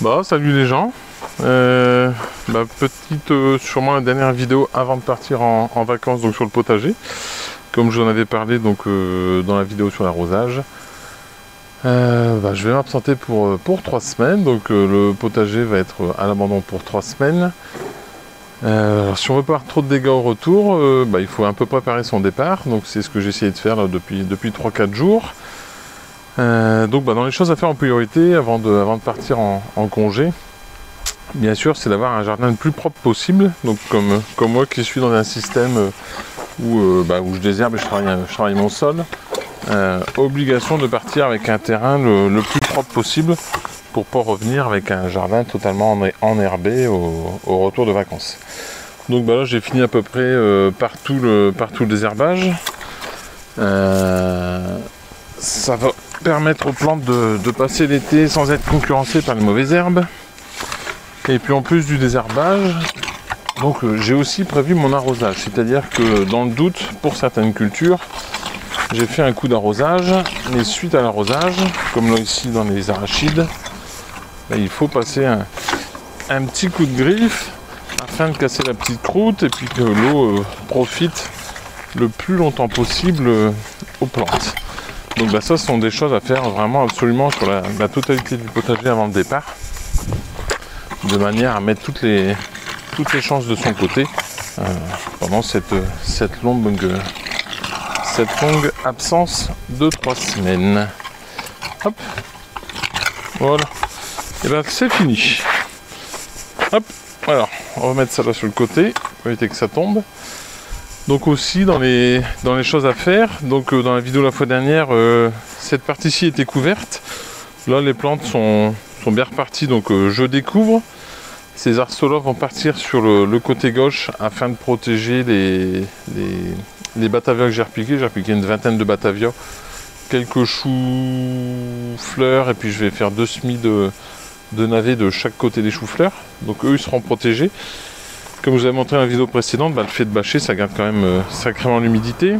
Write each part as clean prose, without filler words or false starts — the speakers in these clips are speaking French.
Bah salut les gens, sûrement la dernière vidéo avant de partir en vacances donc sur le potager, comme j'en avais parlé donc dans la vidéo sur l'arrosage. Je vais m'absenter pour 3 semaines, donc le potager va être à l'abandon pour 3 semaines. Alors, si on veut pas avoir trop de dégâts au retour, il faut un peu préparer son départ, donc c'est ce que j'ai essayé de faire là, depuis 3-4 jours. Dans les choses à faire en priorité avant de partir en congé, bien sûr, c'est d'avoir un jardin le plus propre possible. Donc comme moi qui suis dans un système où je désherbe et je travaille mon sol, obligation de partir avec un terrain le plus propre possible pour pas revenir avec un jardin totalement enherbé au retour de vacances. Donc là j'ai fini à peu près partout le désherbage. Ça va permettre aux plantes de passer l'été sans être concurrencées par les mauvaises herbes. Et puis en plus du désherbage, donc j'ai aussi prévu mon arrosage, c'est-à-dire que dans le doute, pour certaines cultures, j'ai fait un coup d'arrosage, mais suite à l'arrosage, comme là ici dans les arachides, il faut passer un petit coup de griffe afin de casser la petite croûte et puis que l'eau profite le plus longtemps possible aux plantes. Donc ça, ce sont des choses à faire vraiment absolument sur la totalité du potager avant le départ, de manière à mettre toutes les chances de son côté pendant cette longue absence de 3 semaines. Hop, voilà. Et c'est fini. Hop, alors on va mettre ça là sur le côté pour éviter que ça tombe. Donc aussi dans les choses à faire, donc dans la vidéo la fois dernière, cette partie-ci était couverte. Là les plantes sont bien reparties, donc je découvre. Ces arceaux-là vont partir sur le côté gauche afin de protéger les batavias que j'ai repiqués. J'ai repiqué une vingtaine de batavias, quelques choux-fleurs, et puis je vais faire 2 semis de navets de chaque côté des choux-fleurs. Donc eux ils seront protégés. Comme je vous avais montré dans la vidéo précédente, le fait de bâcher, ça garde quand même sacrément l'humidité.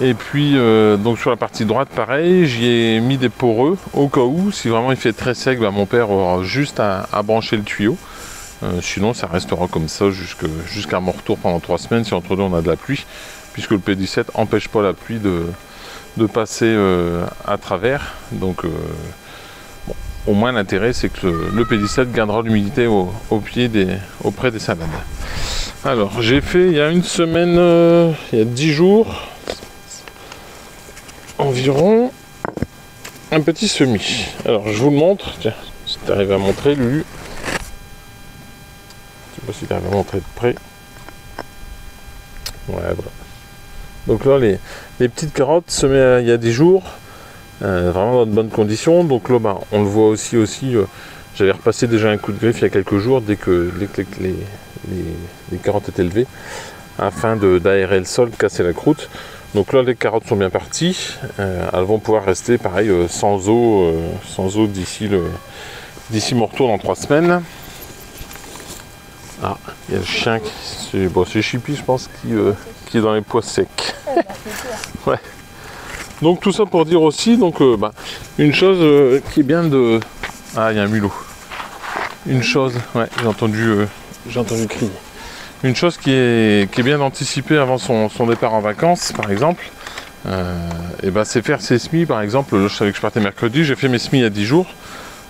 Et puis, donc sur la partie droite, pareil, j'y ai mis des poreux, au cas où, si vraiment il fait très sec, mon père aura juste à brancher le tuyau. Sinon, ça restera comme ça jusqu'à mon retour pendant 3 semaines, si entre deux on a de la pluie, puisque le P17 n'empêche pas la pluie de passer à travers. Donc, au moins l'intérêt c'est que le P17 gardera l'humidité auprès des salades. Alors j'ai fait il y a une semaine, il y a 10 jours environ, un petit semis. Alors je vous le montre, tiens, si tu arrives à montrer Lulu. Je sais pas si tu arrives à montrer de près. Ouais, voilà. Donc là les petites carottes semées il y a 10 jours. Vraiment dans de bonnes conditions. Donc là on le voit aussi j'avais repassé déjà un coup de griffe il y a quelques jours dès que les carottes étaient levées afin d'aérer le sol, de casser la croûte. Donc là les carottes sont bien parties, elles vont pouvoir rester pareil sans eau d'ici mon retour dans 3 semaines. Ah, il y a le chien c'est Chippy je pense qui est dans les pois secs. Ouais. Donc tout ça pour dire aussi, donc une chose qui est bien de... Ah, il y a un mulot. Une chose, ouais, j'ai entendu crier. Une chose qui est bien d'anticiper avant son départ en vacances, par exemple, c'est faire ses semis, par exemple, je savais que je partais mercredi, j'ai fait mes semis il y a 10 jours,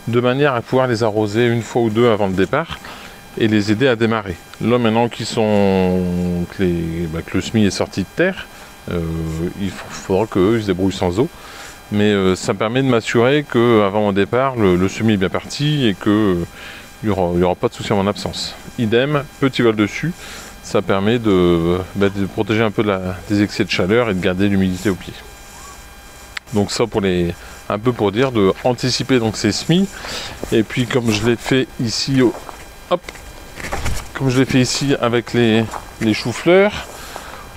de manière à pouvoir les arroser une fois ou deux avant le départ, et les aider à démarrer. Là maintenant que le semis est sorti de terre, il faudra qu'eux se débrouillent sans eau, mais ça permet de m'assurer qu'avant mon départ le semis est bien parti et qu'il n'y aura pas de souci en mon absence. Idem, petit vol dessus, ça permet de protéger un peu des excès de chaleur et de garder l'humidité au pied. Donc ça un peu pour dire de anticiper donc ces semis. Et puis comme je l'ai fait ici avec les choux-fleurs,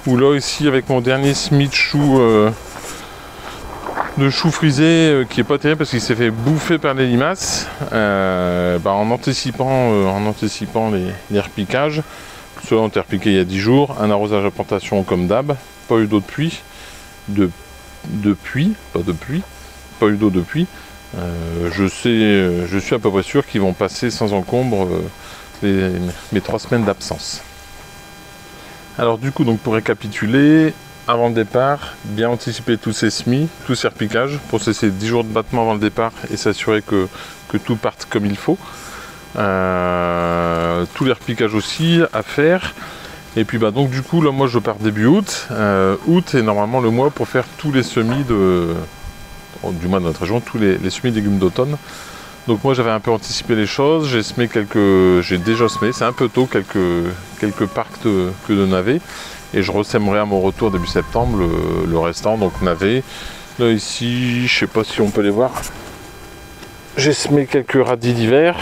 ou là ici avec mon dernier semis de choux frisé qui est pas terrible parce qu'il s'est fait bouffer par les limaces, en anticipant les repiquages. Ceux-là ont été repiqués il y a 10 jours, un arrosage à plantation comme d'hab, pas eu d'eau de pluie, pas eu d'eau depuis, Je suis à peu près sûr qu'ils vont passer sans encombre mes 3 semaines d'absence. Alors du coup, donc pour récapituler, avant le départ, bien anticiper tous ces semis, tous ces repiquages, pour cesser 10 jours de battement avant le départ et s'assurer que tout parte comme il faut. Tous les repiquages aussi à faire. Et puis bah donc du coup là moi je pars début août. Août est normalement le mois pour faire tous les semis du moins de notre région, tous les semis de légumes d'automne. Donc moi j'avais un peu anticipé les choses, j'ai déjà semé, c'est un peu tôt, quelques parcs que de navets. Et je ressèmerai à mon retour début septembre le restant, donc navets. Là ici, je sais pas si on peut les voir. J'ai semé quelques radis d'hiver.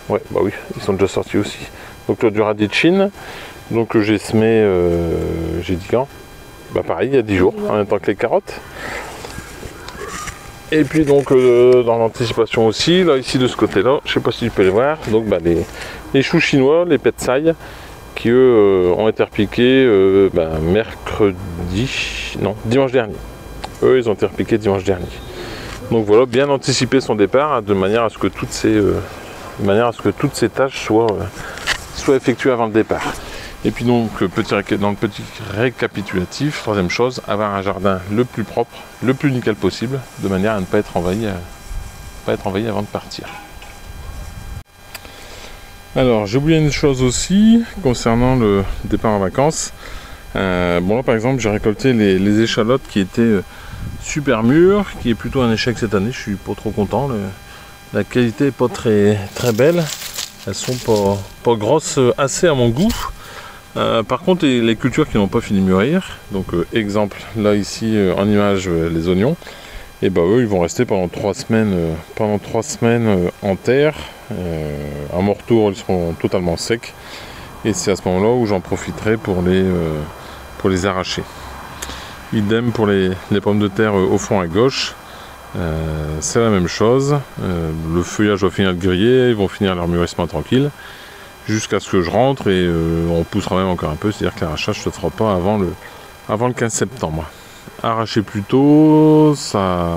Ouais, bah oui, ils sont déjà sortis aussi. Donc là, du radis de Chine. Donc j'ai semé, j'ai dit quand? Bah pareil, il y a 10 jours, en même temps que les carottes. Et puis donc dans l'anticipation aussi, là ici de ce côté-là, je sais pas si tu peux les voir, donc bah, les choux chinois, les petsai, qui eux ont été repiqués dimanche dernier. Eux ils ont été repiqués dimanche dernier. Donc voilà, bien anticiper son départ de manière à ce que toutes ces tâches soient effectuées avant le départ. Et puis donc dans le petit récapitulatif, troisième chose, avoir un jardin le plus propre, le plus nickel possible, de manière à ne pas être envahi avant de partir. Alors j'ai oublié une chose aussi concernant le départ en vacances. Bon là par exemple j'ai récolté les échalotes qui étaient super mûres, qui est plutôt un échec cette année, je suis pas trop content. La qualité est pas très belle, elles sont pas grosses assez à mon goût. Par contre les cultures qui n'ont pas fini de mûrir, donc exemple là ici en image les oignons, et bah eux ils vont rester pendant 3 semaines en terre. À mon retour ils seront totalement secs et c'est à ce moment là où j'en profiterai pour les arracher. Idem pour les pommes de terre au fond à gauche, c'est la même chose. Le feuillage va finir de griller, ils vont finir leur mûrissement tranquille jusqu'à ce que je rentre et on poussera même encore un peu, c'est à dire que l'arrachage ne se fera pas avant le 15 septembre. Arracher plus tôt, ça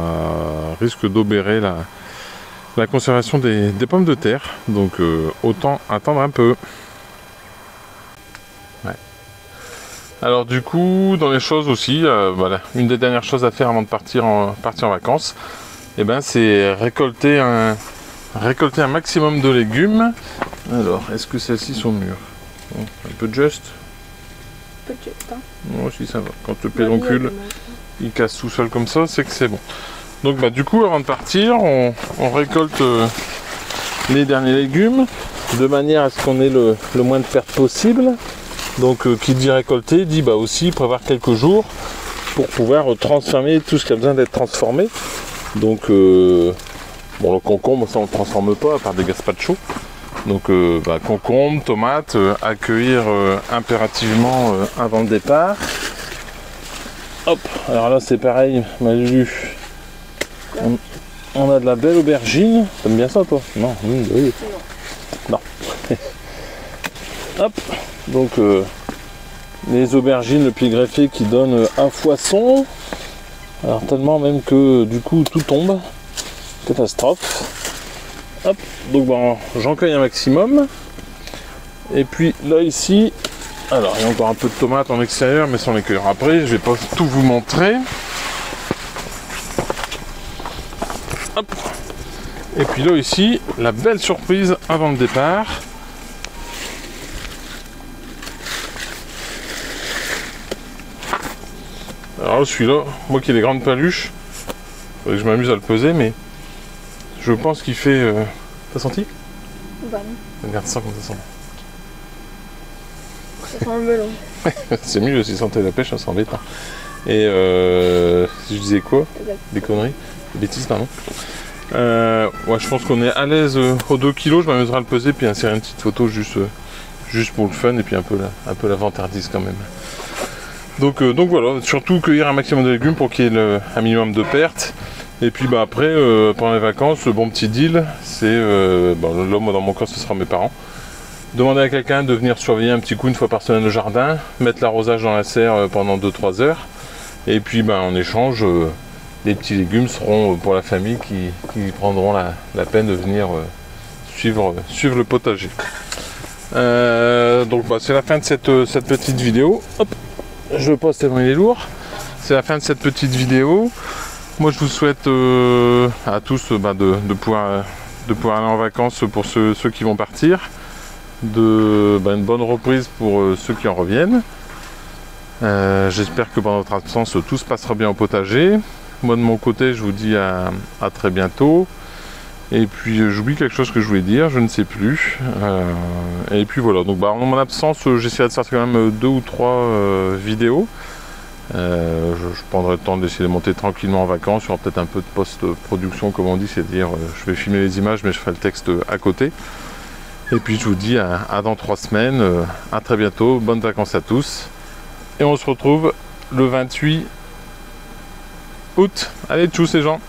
risque d'obérer la conservation des pommes de terre, donc autant attendre un peu. Ouais. Alors du coup, dans les choses aussi, voilà, une des dernières choses à faire avant de partir en vacances, et ben, c'est récolter un maximum de légumes. Alors, est-ce que celles-ci sont mûres? Bon, un peu juste. Peu de juste, hein. Moi aussi ça va. Quand le pédoncule il casse tout seul comme ça, c'est que c'est bon. Donc bah du coup avant de partir, on récolte les derniers légumes de manière à ce qu'on ait le moins de pertes possible. Donc qui dit récolter dit bah aussi prévoir quelques jours pour pouvoir transformer tout ce qui a besoin d'être transformé. Donc bon, le concombre ça on ne transforme pas à part des gazpacho. Donc concombre, tomates, accueillir impérativement avant le départ. Hop, alors là c'est pareil, Malu. On a de la belle aubergine. T'aimes bien ça toi? Non, oui. Non. Hop, donc les aubergines le pied greffé qui donnent un foisson. Alors tellement même que du coup tout tombe. Catastrophe. Hop, donc bon, j'en cueille un maximum. Et puis là ici, alors il y a encore un peu de tomates en extérieur, mais ça on les cueillera après. Je vais pas tout vous montrer. Hop. Et puis là ici, la belle surprise avant le départ. Alors celui-là, moi qui ai des grandes paluches, faudrait que je m'amuse à le peser, mais je pense qu'il fait... T'as senti? Bah non. Regarde ça comme ça sent. Ça sent le melon. C'est mieux si sentait la pêche, ça sent bête. Et si je disais quoi? Des conneries? Des bêtises, pardon. Ouais, je pense qu'on est à l'aise aux 2 kg, je m'amuserai à le peser, puis insérer une petite photo juste pour le fun, et puis un peu la vantardise quand même. Donc voilà, surtout cueillir un maximum de légumes pour qu'il y ait un minimum de pertes. Et puis bah après, pendant les vacances, le bon petit deal, c'est, là moi dans mon cas ce sera mes parents. Demander à quelqu'un de venir surveiller un petit coup une fois par semaine le jardin, mettre l'arrosage dans la serre pendant 2-3 heures. Et puis bah, en échange, les petits légumes seront pour la famille qui prendront la peine de venir suivre le potager. Donc c'est la fin de cette petite vidéo. Hop, je pose tellement il est lourd. C'est la fin de cette petite vidéo. Moi je vous souhaite à tous de pouvoir aller en vacances pour ceux qui vont partir. Une bonne reprise pour ceux qui en reviennent. J'espère que pendant votre absence tout se passera bien au potager. Moi de mon côté je vous dis à très bientôt. Et puis j'oublie quelque chose que je voulais dire, je ne sais plus. Et puis voilà, donc en mon absence j'essaierai de sortir quand même 2 ou 3 vidéos. Je prendrai le temps d'essayer de monter tranquillement en vacances. Il y aura peut-être un peu de post-production comme on dit, c'est-à-dire je vais filmer les images mais je ferai le texte à côté. Et puis je vous dis à dans 3 semaines, à très bientôt, bonnes vacances à tous. Et on se retrouve le 28 août. Allez, tchuss les gens.